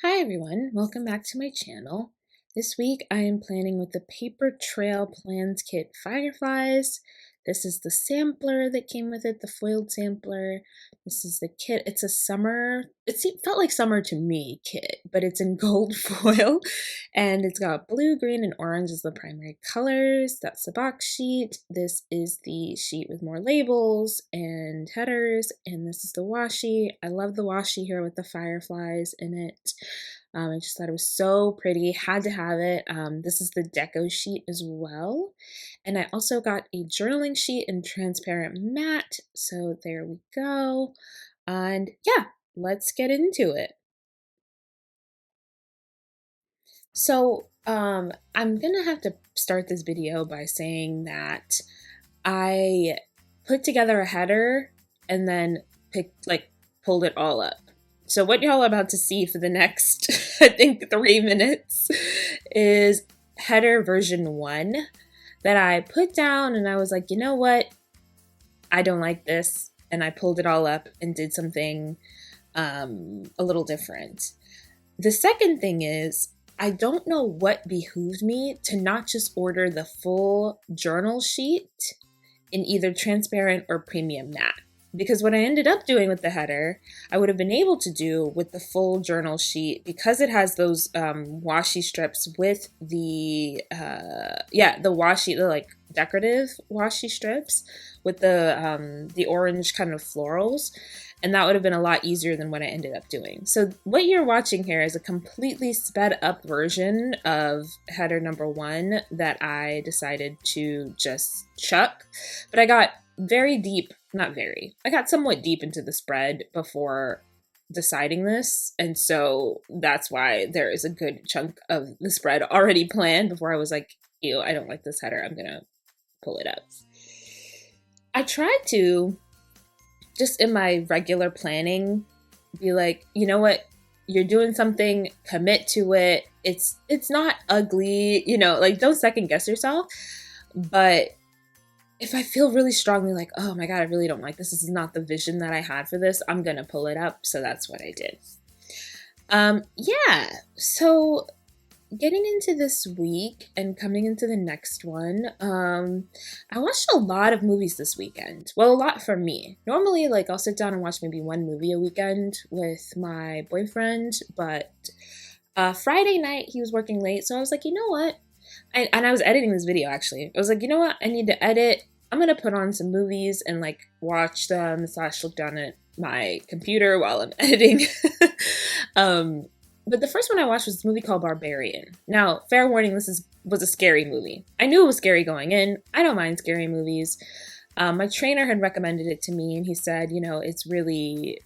Hi everyone, welcome back to my channel. This week I am planning with the PaperTrailPlans kit Fireflies. This is the sampler that came with it, the foiled sampler. This is the kit. It's a summer, felt like summer to me kit, but it's in gold foil and it's got blue, green, and orange as the primary colors. That's the box sheet. This is the sheet with more labels and headers, and this is the washi. I love the washi here with the fireflies in it. I just thought it was so pretty, had to have it. This is the deco sheet as well. And I also got a journaling sheet in transparent matte. So there we go. And yeah, let's get into it. So I'm gonna have to start this video by saying that I put together a header and then pulled it all up. So what y'all are about to see for the next, I think, 3 minutes is header version 1 that I put down, and I was like, you know what? I don't like this. And I pulled it all up and did something a little different. The second thing is, I don't know what behooved me to not just order the full journal sheet in either transparent or premium matte. Because what I ended up doing with the header, I would have been able to do with the full journal sheet because it has those washi strips with the washi, the like decorative washi strips with the orange kind of florals. And that would have been a lot easier than what I ended up doing. So what you're watching here is a completely sped up version of header number 1 that I decided to just chuck. But I got I got somewhat deep into the spread before deciding this. And so that's why there is a good chunk of the spread already planned before I was like, ew, I don't like this header. I'm going to pull it up. I tried to, just in my regular planning, be like, you know what, you're doing something, commit to it. It's not ugly, like don't second guess yourself. But if I feel really strongly like, oh my God, I really don't like this, this is not the vision that I had for this, I'm gonna pull it up. So that's what I did. Yeah, so getting into this week and coming into the next one, I watched a lot of movies this weekend. Well, a lot for me. Normally, like, I'll sit down and watch maybe one movie a weekend with my boyfriend, but Friday night he was working late, so I was like, you know what? And I was editing this video, actually. I was like, you know what? I need to edit. I'm gonna put on some movies and, like, watch them / look down at my computer while I'm editing. But the first one I watched was this movie called Barbarian. Now, fair warning, this was a scary movie. I knew it was scary going in. I don't mind scary movies. My trainer had recommended it to me, and he said, it's really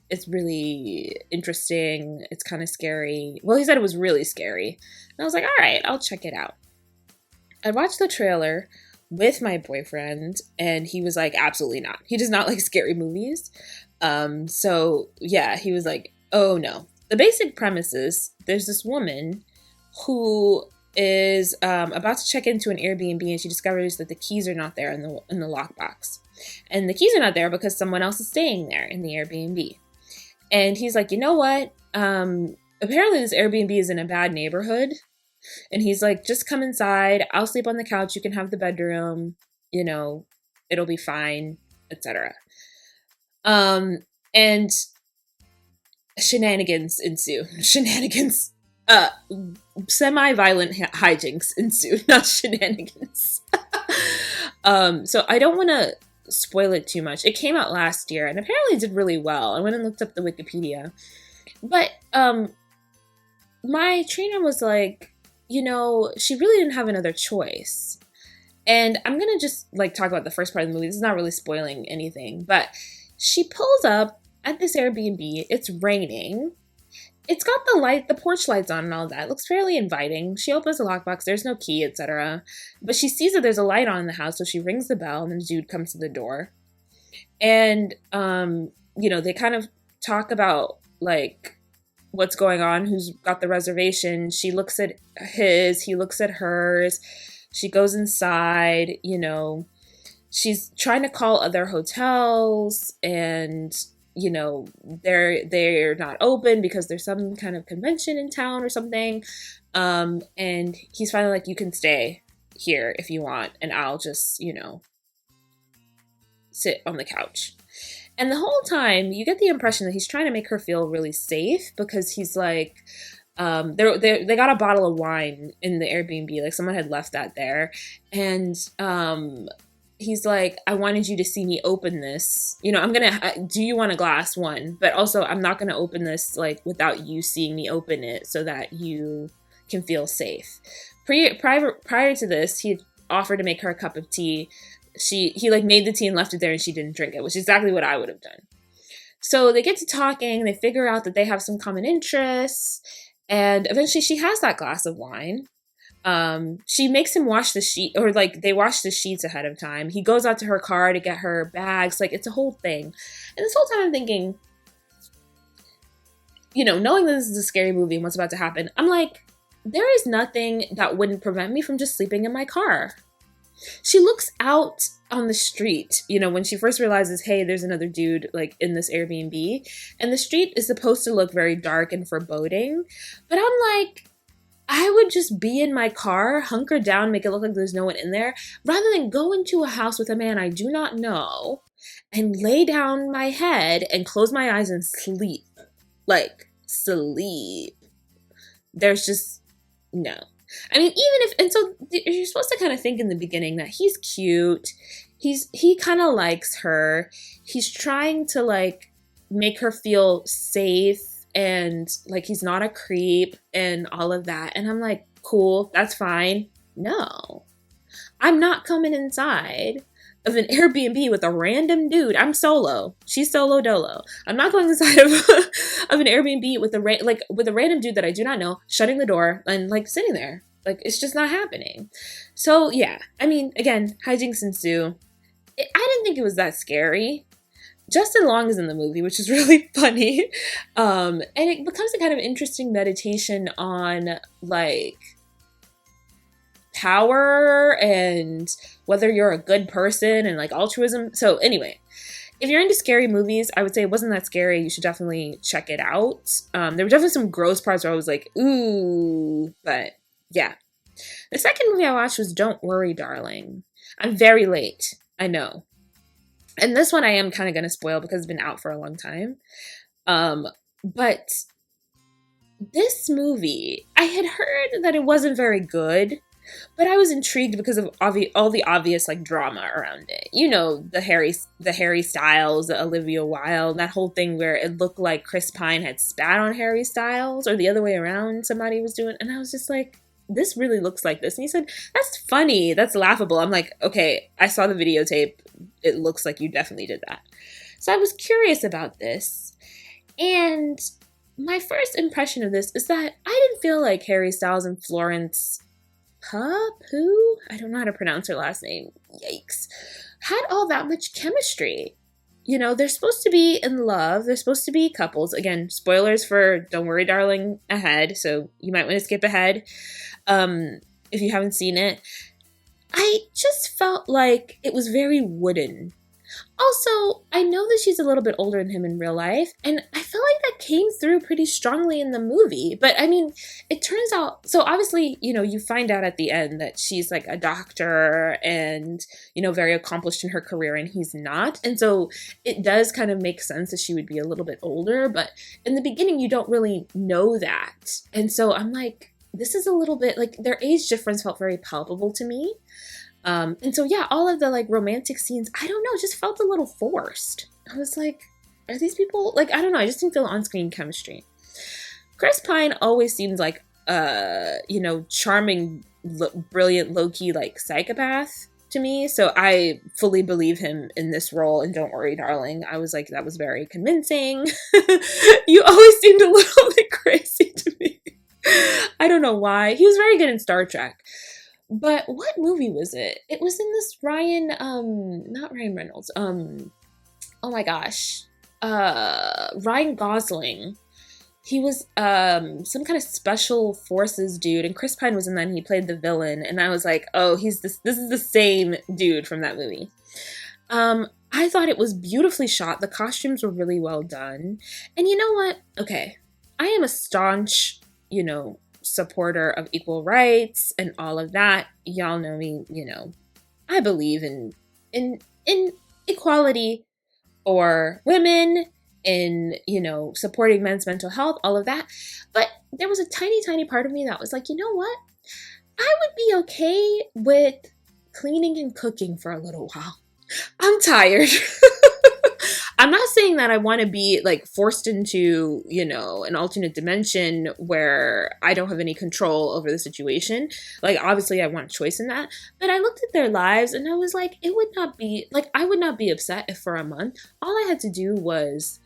interesting. It's kind of scary. Well, he said it was really scary. And I was like, all right, I'll check it out. I watched the trailer with my boyfriend, and he was like, absolutely not. He does not like scary movies. So yeah, he was like, oh no. The basic premise is there's this woman who is about to check into an Airbnb, and she discovers that the keys are not there in the lockbox. And the keys are not there because someone else is staying there in the Airbnb. And he's like, you know what? Apparently this Airbnb is in a bad neighborhood. And he's like, just come inside. I'll sleep on the couch. You can have the bedroom. It'll be fine, etc. And shenanigans ensue. Semi-violent hijinks ensue, not shenanigans. So I don't want to spoil it too much. It came out last year and apparently did really well. I went and looked up the Wikipedia. But my trainer was like, she really didn't have another choice. And I'm going to just talk about the first part of the movie. This is not really spoiling anything, but she pulls up at this Airbnb. It's raining. It's got the porch lights on and all that. It looks fairly inviting. She opens the lockbox. There's no key, etc. But she sees that there's a light on in the house, so she rings the bell, and then the dude comes to the door. And, they kind of talk about, what's going on, who's got the reservation. She looks at his, he looks at hers. She goes inside, she's trying to call other hotels, and you know, they're not open because there's some kind of convention in town or something. And he's finally like, you can stay here if you want, and I'll just, you know, sit on the couch. And the whole time you get the impression that he's trying to make her feel really safe, because he's like, they got a bottle of wine in the Airbnb, like someone had left that there, and he's like, I wanted you to see me open this, you know, do you want a glass? One, but also I'm not gonna open this like without you seeing me open it, so that you can feel safe. Prior to this, he offered to make her a cup of tea. He like made the tea and left it there, and she didn't drink it, which is exactly what I would have done. So they get to talking, they figure out that they have some common interests, and eventually she has that glass of wine. She makes him wash the sheet, or like they wash the sheets ahead of time. He goes out to her car to get her bags. Like, it's a whole thing. And this whole time I'm thinking, you know, knowing that this is a scary movie and what's about to happen, I'm like, there is nothing that wouldn't prevent me from just sleeping in my car. She looks out on the street, you know, when she first realizes, hey, there's another dude like in this Airbnb, and the street is supposed to look very dark and foreboding. But I'm like, I would just be in my car, hunker down, make it look like there's no one in there, rather than go into a house with a man I do not know and lay down my head and close my eyes and sleep. Like, sleep. There's just no. I mean, and so you're supposed to kind of think in the beginning that he's cute. He kind of likes her. He's trying to like make her feel safe, and like he's not a creep and all of that. And I'm like, cool, that's fine. No, I'm not coming inside of an Airbnb with a random dude. I'm solo. She's solo dolo. I'm not going inside of an Airbnb with a random dude that I do not know, shutting the door and like sitting there. Like, it's just not happening. So yeah, I mean, again, hijinks ensue. I didn't think it was that scary. Justin Long is in the movie, which is really funny. And it becomes a kind of interesting meditation on like power and whether you're a good person and like altruism. So anyway, if you're into scary movies, I would say it wasn't that scary. You should definitely check it out. There were definitely some gross parts where I was like, ooh, but yeah. The second movie I watched was Don't Worry, Darling. I'm very late, I know. And this one I am kind of going to spoil because it's been out for a long time. But this movie, I had heard that it wasn't very good, but I was intrigued because of all the obvious like drama around it. You know, the Harry Styles, the Olivia Wilde, that whole thing where it looked like Chris Pine had spat on Harry Styles, or the other way around, somebody was doing. And I was just like, this really looks like this. And he said, that's funny, that's laughable. I'm like, okay, I saw the videotape. It looks like you definitely did that. So I was curious about this. And my first impression of this is that I didn't feel like Harry Styles and Florence Pugh, I don't know how to pronounce her last name, yikes, had all that much chemistry. You know, they're supposed to be in love. They're supposed to be couples. Again, spoilers for Don't Worry, Darling ahead, so you might want to skip ahead if you haven't seen it. I just felt like it was very wooden. Also, I know that she's a little bit older than him in real life, and I feel like that came through pretty strongly in the movie. But I mean, it turns out, so obviously, you know, you find out at the end that she's like a doctor and, you know, very accomplished in her career, and he's not. And so it does kind of make sense that she would be a little bit older, but in the beginning, you don't really know that. And so I'm like, this is a little bit, like, their age difference felt very palpable to me. And so, yeah, all of the like romantic scenes, I don't know, just felt a little forced. I was like, are these people, like, I don't know, I just didn't feel on-screen chemistry. Chris Pine always seemed like, you know, charming, brilliant, low-key, like, psychopath to me. So I fully believe him in this role in Don't Worry, Darling. I was like, that was very convincing. You always seemed a little bit crazy to me. I don't know why. He was very good in Star Trek. But what movie was it? It was in this not Ryan Reynolds. Oh my gosh. Ryan Gosling. He was some kind of special forces dude, and Chris Pine was in that, and he played the villain, and I was like, oh, this is the same dude from that movie. I thought it was beautifully shot. The costumes were really well done. And you know what? Okay, I am a staunch, supporter of equal rights and all of that. Y'all know me, I believe in equality for women, in, supporting men's mental health, all of that. But there was a tiny, tiny part of me that was like, you know what? I would be okay with cleaning and cooking for a little while. I'm tired. I'm not saying that I want to be like forced into, an alternate dimension where I don't have any control over the situation. Like, obviously I want choice in that, but I looked at their lives and I was like, it would not be like, I would not be upset if for a month, all I had to do was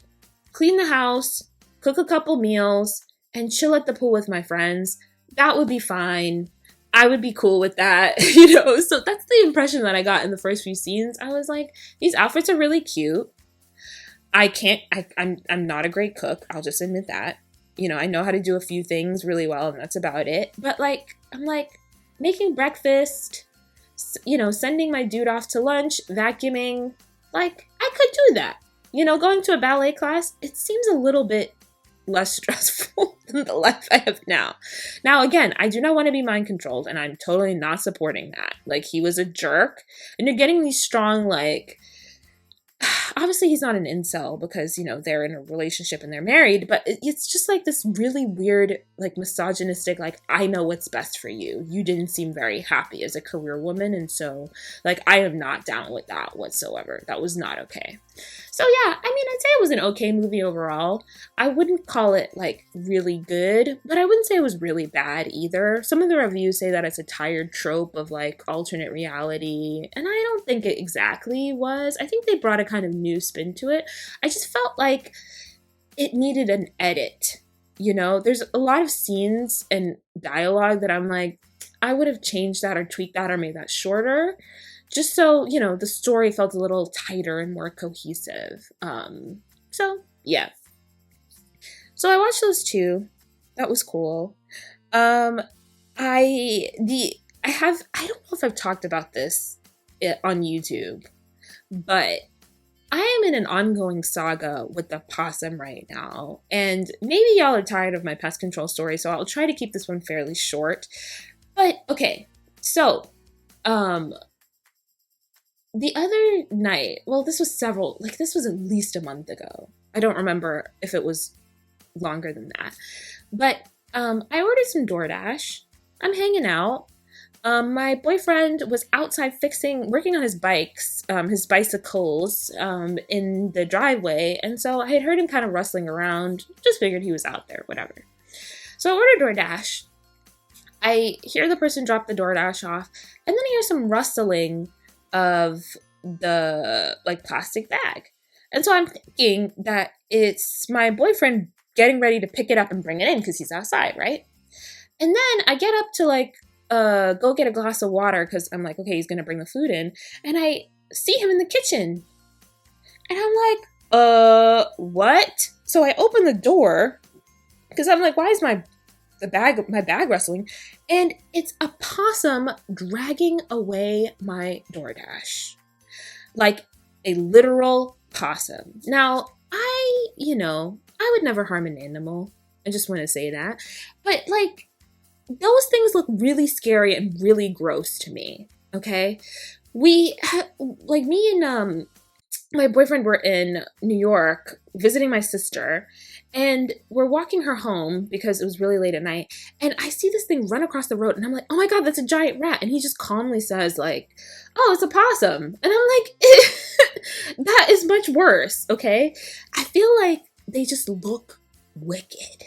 clean the house, cook a couple meals, and chill at the pool with my friends. That would be fine. I would be cool with that, So that's the impression that I got in the first few scenes. I was like, these outfits are really cute. I'm not a great cook. I'll just admit that. I know how to do a few things really well, and that's about it. But I'm making breakfast, sending my dude off to lunch, vacuuming. I could do that. Going to a ballet class, it seems a little bit less stressful than the life I have now. Now, again, I do not want to be mind controlled, and I'm totally not supporting that. He was a jerk, and you're getting these strong, obviously he's not an incel because, they're in a relationship and they're married, but it's just this really weird, misogynistic, I know what's best for you. You didn't seem very happy as a career woman. And so I am not down with that whatsoever. That was not okay. So yeah, I'd say it was an okay movie overall. I wouldn't call it really good, but I wouldn't say it was really bad either. Some of the reviews say that it's a tired trope of alternate reality, and I don't think it exactly was. I think they brought a kind of new spin to it. I just felt like it needed an edit. There's a lot of scenes and dialogue that I'm I would have changed that or tweaked that or made that shorter, just so, the story felt a little tighter and more cohesive. So yeah. So I watched those two. That was cool. I don't know if I've talked about this on YouTube, but I am in an ongoing saga with the possum right now. And maybe y'all are tired of my pest control story, so I'll try to keep this one fairly short. But okay, so the other night, well, this was at least a month ago. I don't remember if it was longer than that. But I ordered some DoorDash. I'm hanging out. My boyfriend was outside working on his bicycles in the driveway. And so I had heard him kind of rustling around, just figured he was out there, whatever. So I ordered DoorDash. I hear the person drop the DoorDash off, and then I hear some rustling of the plastic bag. And so I'm thinking that it's my boyfriend getting ready to pick it up and bring it in because he's outside, right? And then I get up to go get a glass of water because I'm okay, he's gonna bring the food in, and I see him in the kitchen, and I'm what? So I open the door because I'm why is my bag rustling? And it's a possum dragging away my DoorDash, a literal possum. Now I would never harm an animal. I just want to say that, but those things look really scary and really gross to me. Okay. Me and my boyfriend were in New York visiting my sister, and we're walking her home because it was really late at night. And I see this thing run across the road, and I'm oh my God, that's a giant rat. And he just calmly says oh, it's a possum. And I'm that is much worse. Okay. I feel they just look wicked.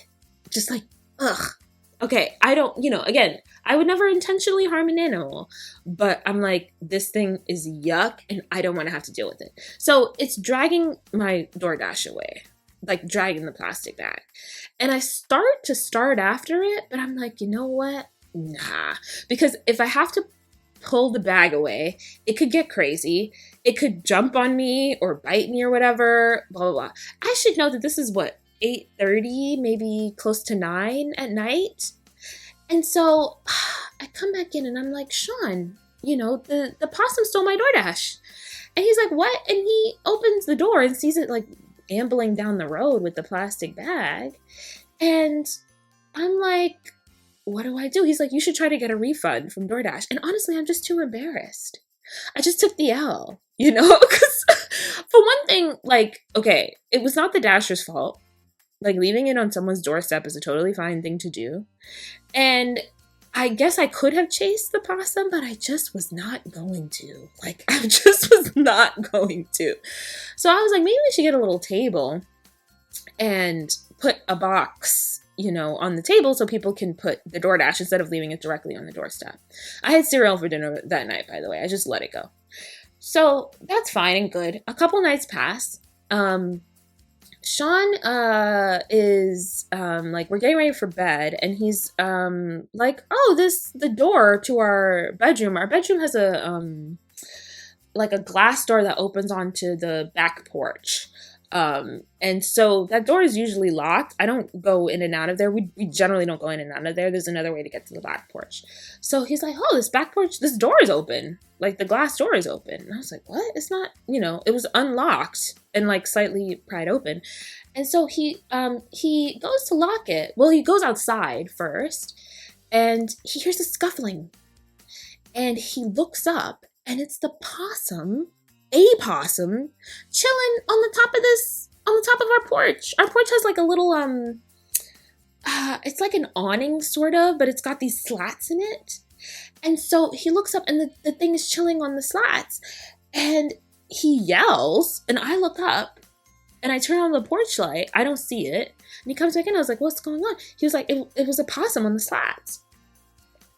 Just ugh. Okay, I don't, again, I would never intentionally harm an animal, but I'm this thing is yuck and I don't want to have to deal with it. So it's dragging my DoorDash away, dragging the plastic bag. And I start after it, but I'm you know what? Nah. Because if I have to pull the bag away, it could get crazy. It could jump on me or bite me or whatever, blah, blah, blah. I should know that this is 8:30, maybe close to 9 at night. And so I come back in and I'm Sean, the possum stole my DoorDash. And he's like, what? And he opens the door and sees it like ambling down the road with the plastic bag. And I'm like, what do I do? He's like, you should try to get a refund from DoorDash. And honestly, I'm just too embarrassed. I just took the L, you know? Because for one thing, like, okay, it was not the Dasher's fault. Like, leaving it on someone's doorstep is a totally fine thing to do. And I guess I could have chased the possum, but I just was not going to. Like, I just was not going to. So I was like, maybe we should get a little table and put a box, you know, on the table so people can put the DoorDash instead of leaving it directly on the doorstep. I had cereal for dinner that night, by the way. I just let it go. So that's fine and good. A couple nights pass. Sean is like, we're getting ready for bed, and he's like, oh, the door to our bedroom. Our bedroom has a like a glass door that opens onto the back porch. And so that door is usually locked. I don't go in and out of there. We generally don't go in and out of there. There's another way to get to the back porch. So he's like, oh, this back porch, this door is open. Like, the glass door is open. And I was like, what? It's not, you know, it was unlocked and like slightly pried open. And so he goes to lock it. Well, he goes outside first and he hears a scuffling and he looks up and it's a possum, chilling on the top of our porch. Our porch has like a little, it's like an awning sort of, but it's got these slats in it. And so he looks up and the thing is chilling on the slats and he yells and I look up and I turn on the porch light. I don't see it. And he comes back in. I was like, what's going on? He was like, it was a possum on the slats.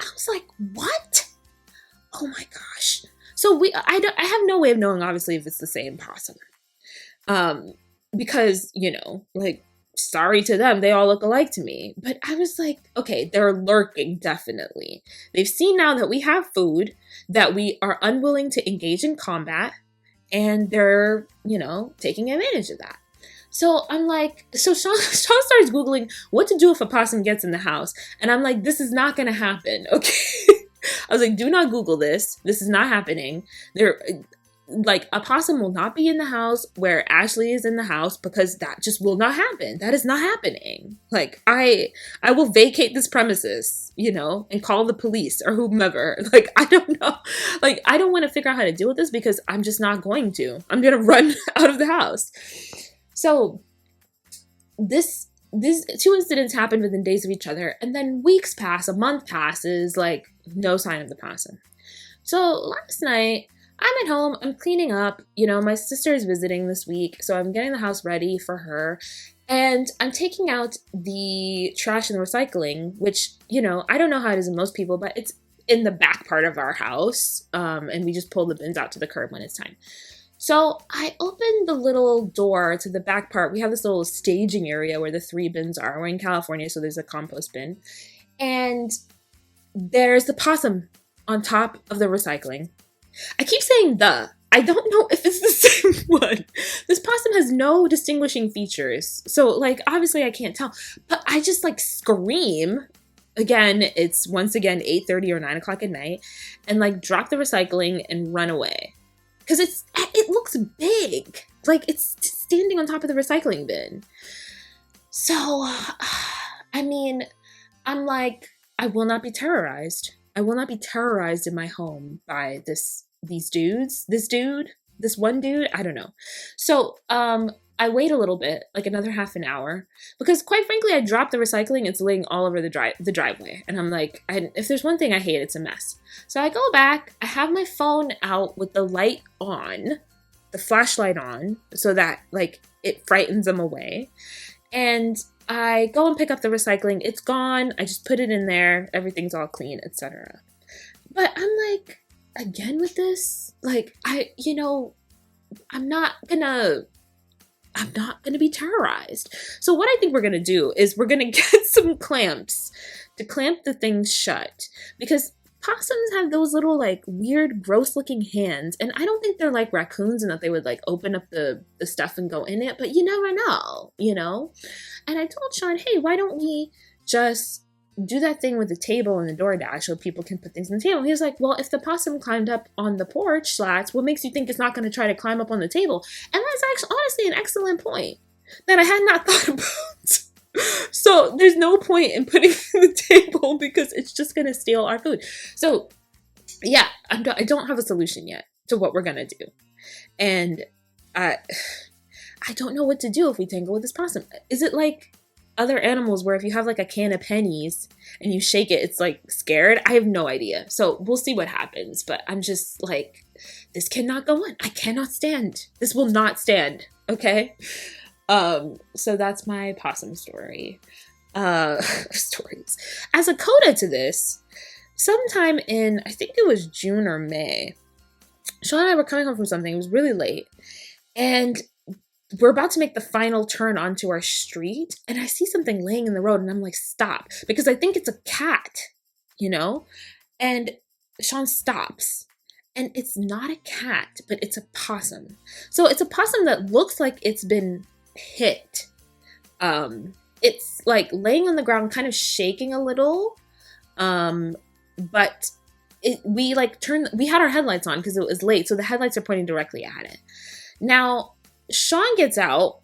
I was like, what? Oh my gosh. So I have no way of knowing, obviously, if it's the same possum. Because, you know, like, sorry to them, they all look alike to me. But I was like, okay, they're lurking, definitely. They've seen now that we have food, that we are unwilling to engage in combat, and they're, you know, taking advantage of that. So I'm like, so Sean starts Googling what to do if a possum gets in the house. And I'm like, this is not going to happen, okay? I was like, do not Google this. This is not happening. Like, a possum will not be in the house where Ashley is in the house because that just will not happen. That is not happening. Like, I will vacate this premises, you know, and call the police or whomever. Like, I don't know. Like, I don't want to figure out how to deal with this because I'm just not going to. I'm going to run out of the house. So these two incidents happened within days of each other, and then weeks pass, a month passes, like, no sign of the possum. So last night, I'm at home, I'm cleaning up, you know, my sister is visiting this week, so I'm getting the house ready for her, and I'm taking out the trash and the recycling, which, you know, I don't know how it is in most people, but it's in the back part of our house, and we just pull the bins out to the curb when it's time. So I opened the little door to the back part. We have this little staging area where the 3 bins are. We're in California, so there's a compost bin. And there's the possum on top of the recycling. I keep saying I don't know if it's the same one. This possum has no distinguishing features. So, like, obviously I can't tell. But I just, like, scream. Again, it's once again 8:30 or 9 o'clock at night. And, like, drop the recycling and run away. Because it looks big. Like, it's standing on top of the recycling bin. So, I mean, I'm like, I will not be terrorized. I will not be terrorized in my home by this one dude. I don't know. So, I wait a little bit, like another half an hour, because quite frankly, I dropped the recycling. It's laying all over the driveway. And I'm like, if there's one thing I hate, it's a mess. So I go back, I have my phone out with the light on, the flashlight on, so that, like, it frightens them away. And I go and pick up the recycling. It's gone. I just put it in there. Everything's all clean, etc. But I'm like, again with this? Like, I'm not gonna be terrorized. So what I think we're gonna do is we're gonna get some clamps to clamp the things shut, because possums have those little, like, weird, gross looking hands, and I don't think they're like raccoons and that they would, like, open up the stuff and go in it, but you never know, you know? And I told Sean, hey, why don't we just do that thing with the table and the DoorDash so people can put things on the table. He was like, well, if the possum climbed up on the porch slats, what makes you think it's not going to try to climb up on the table? And that's actually honestly an excellent point that I had not thought about. So there's no point in putting the table because it's just going to steal our food. So yeah, I don't have a solution yet to what we're going to do. And I don't know what to do if we tangle with this possum. Is it like other animals where if you have like a can of pennies and you shake it, it's like scared? I have no idea. So we'll see what happens. But I'm just like, this cannot go on. I cannot stand. This will not stand. Okay. So that's my possum story. Stories. As a coda to this, sometime in, I think it was June or May, Sean and I were coming home from something. It was really late. And we're about to make the final turn onto our street. And I see something laying in the road. And I'm like, stop. Because I think it's a cat, you know? And Sean stops. And it's not a cat, but it's a possum. So it's a possum that looks like it's been hit. It's like laying on the ground, kind of shaking a little. But we had our headlights on because it was late. So the headlights are pointing directly at it. Now, Sean gets out.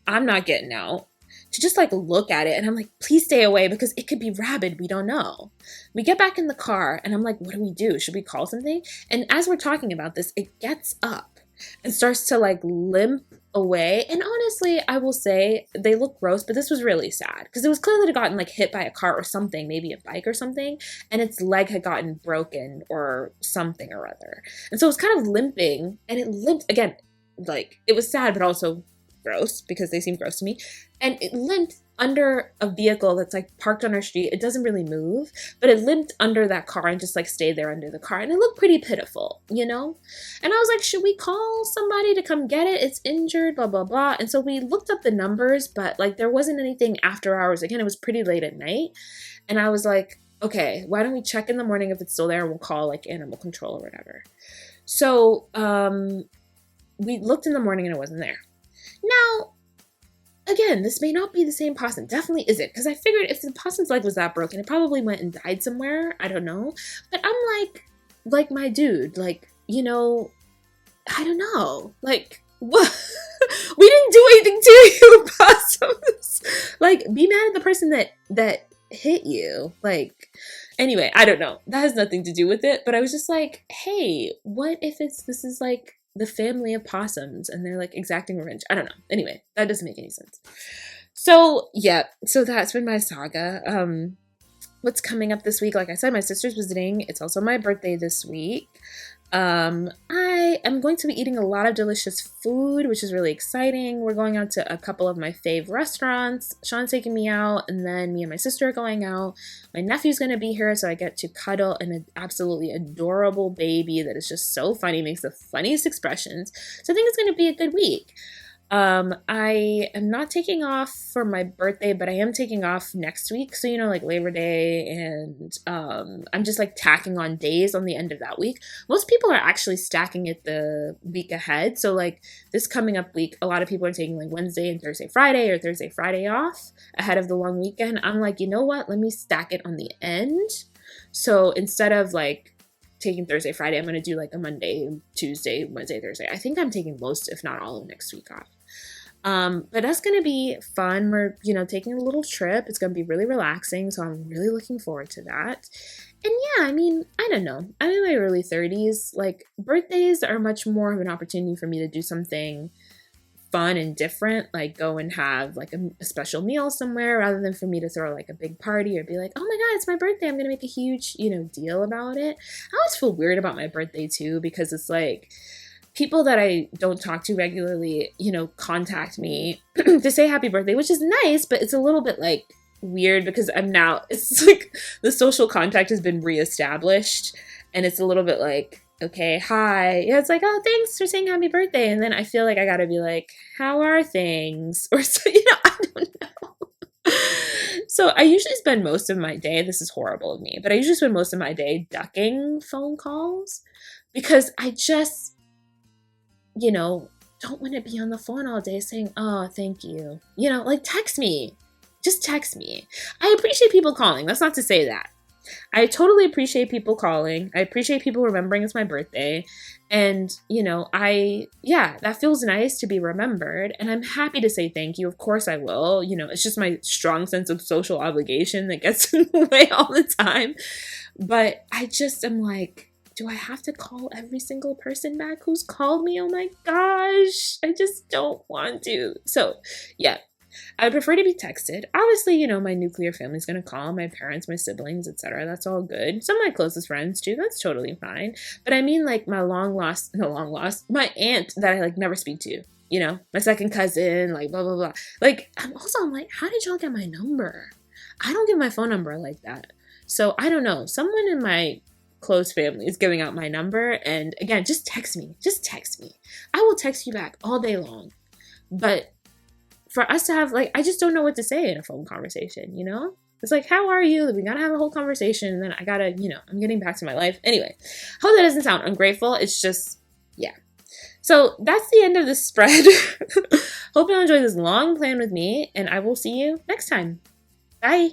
I'm not getting out to just like look at it. And I'm like, please stay away because it could be rabid. We don't know. We get back in the car and I'm like, what do we do? Should we call something? And as we're talking about this, it gets up and starts to like limp away. And honestly, I will say they look gross, but this was really sad because it was clearly gotten like hit by a car or something, maybe a bike or something. And its leg had gotten broken or something or other. And so it was kind of limping and it limped again. Like, it was sad, but also gross because they seem gross to me. And it limped under a vehicle that's like parked on our street. It doesn't really move, but it limped under that car and just like stayed there under the car. And it looked pretty pitiful, you know? And I was like, should we call somebody to come get it? It's injured, blah, blah, blah. And so we looked up the numbers, but like there wasn't anything after hours. Again, it was pretty late at night. And I was like, okay, why don't we check in the morning if it's still there and we'll call like animal control or whatever. So, we looked in the morning and it wasn't there. Now, again, this may not be the same possum. Definitely isn't. Because I figured if the possum's leg was that broken, it probably went and died somewhere. I don't know. But I'm like my dude, like, you know, I don't know. Like, what? We didn't do anything to you, possums. Like, be mad at the person that hit you. Like, anyway, I don't know. That has nothing to do with it. But I was just like, hey, what if this is like the family of possums and they're like exacting revenge? I don't know. Anyway, that doesn't make any sense. So yeah, so that's been my saga. What's coming up this week? Like I said, my sister's visiting. It's also my birthday this week. I am going to be eating a lot of delicious food, which is really exciting. We're going out to a couple of my fave restaurants. Sean's taking me out, and then me and my sister are going out. My nephew's going to be here, so I get to cuddle an absolutely adorable baby that is just so funny, makes the funniest expressions. So I think it's going to be a good week. I am not taking off for my birthday, but I am taking off next week. So, you know, like Labor Day, and I'm just like tacking on days on the end of that week. Most people are actually stacking it the week ahead. So like this coming up week, a lot of people are taking like Wednesday and Thursday, Friday, or Thursday, Friday off ahead of the long weekend. I'm like, you know what? Let me stack it on the end. So instead of like taking Thursday, Friday, I'm going to do like a Monday, Tuesday, Wednesday, Thursday. I think I'm taking most, if not all of next week off. But that's going to be fun. We're, you know, taking a little trip. It's going to be really relaxing. So I'm really looking forward to that. And yeah, I mean, I don't know. I'm in my early 30s. Like birthdays are much more of an opportunity for me to do something fun and different, like go and have like a special meal somewhere rather than for me to throw like a big party or be like, oh my God, it's my birthday. I'm going to make a huge, you know, deal about it. I always feel weird about my birthday too, because it's like, people that I don't talk to regularly, you know, contact me to say happy birthday, which is nice, but it's a little bit like weird because it's like the social contact has been reestablished and it's a little bit like, okay, hi. Yeah, it's like, oh, thanks for saying happy birthday. And then I feel like I gotta be like, how are things? Or so, you know, I don't know. So I usually spend most of my day, this is horrible of me, but I usually spend most of my day ducking phone calls because I just, you know, don't want to be on the phone all day saying, oh, thank you. You know, like text me. just text me. I appreciate people calling. That's not to say that. I totally appreciate people calling. I appreciate people remembering it's my birthday. And, you know, that feels nice to be remembered. And I'm happy to say thank you. Of course I will. You know, it's just my strong sense of social obligation that gets in the way all the time. But I just am like, do I have to call every single person back who's called me? Oh my gosh, I just don't want to. So, yeah. I prefer to be texted. Obviously, you know, my nuclear family's going to call, my parents, my siblings, etc. That's all good. Some of my closest friends too. That's totally fine. But I mean like my my aunt that I like never speak to, you know, my second cousin, like blah, blah, blah. Like, I'm like, how did y'all get my number? I don't give my phone number like that. So I don't know. Someone in my close family is giving out my number. And again, just text me. Just text me. I will text you back all day long. But for us to have, like, I just don't know what to say in a phone conversation, you know? It's like, how are you? We gotta have a whole conversation, and then I gotta, you know, I'm getting back to my life. Anyway, hope that doesn't sound ungrateful. It's just, yeah. So that's the end of this spread. Hope you enjoyed this long plan with me, and I will see you next time. Bye.